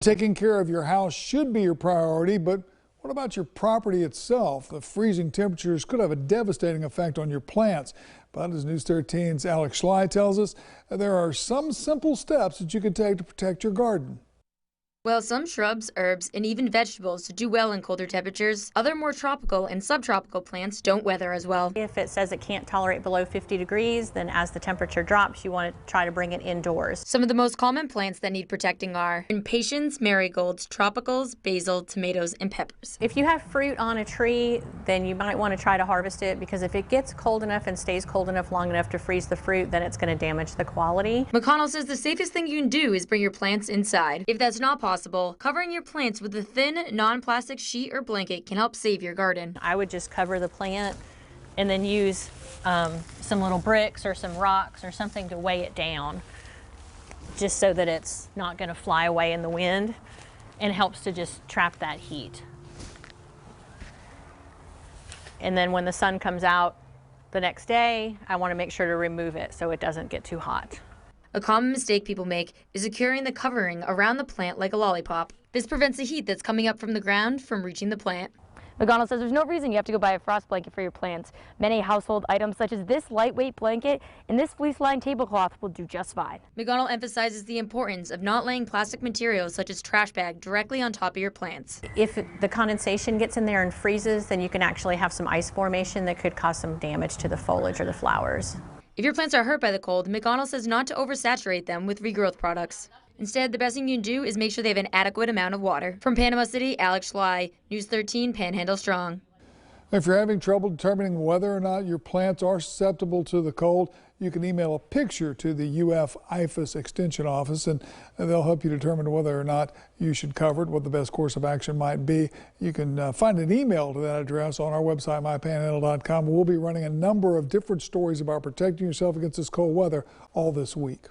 Taking care of your house should be your priority, but what about your property itself? The freezing temperatures could have a devastating effect on your plants. But as News 13's Alex Schley tells us, there are some simple steps that you can take to protect your garden. While some shrubs, herbs, and even vegetables do well in colder temperatures, other more tropical and subtropical plants don't weather as well. If it says it can't tolerate below 50 degrees, then as the temperature drops, you want to try to bring it indoors. Some of the most common plants that need protecting are impatiens, marigolds, tropicals, basil, tomatoes, and peppers. If you have fruit on a tree, then you might want to try to harvest it, because if it gets cold enough and stays cold enough long enough to freeze the fruit, then it's going to damage the quality. McConnell says the safest thing you can do is bring your plants inside. If that's not possible, covering your plants with a thin, non-plastic sheet or blanket can help save your garden. I would just cover the plant and then use some little bricks or some rocks or something to weigh it down, just so that it's not going to fly away in the wind, and helps to just trap that heat. And then when the sun comes out the next day, I want to make sure to remove it so it doesn't get too hot. A common mistake people make is securing the covering around the plant like a lollipop. This prevents the heat that's coming up from the ground from reaching the plant. McConnell says there's no reason you have to go buy a frost blanket for your plants. Many household items such as this lightweight blanket and this fleece-lined tablecloth will do just fine. McConnell emphasizes the importance of not laying plastic materials such as trash bag directly on top of your plants. If the condensation gets in there and freezes, then you can actually have some ice formation that could cause some damage to the foliage or the flowers. If your plants are hurt by the cold, McConnell says not to oversaturate them with regrowth products. Instead, the best thing you can do is make sure they have an adequate amount of water. From Panama City, Alex Schley, News 13, Panhandle Strong. If you're having trouble determining whether or not your plants are susceptible to the cold, you can email a picture to the UF IFAS Extension Office, and they'll help you determine whether or not you should cover it, what the best course of action might be. You can find an email to that address on our website, mypanhandle.com. We'll be running a number of different stories about protecting yourself against this cold weather all this week.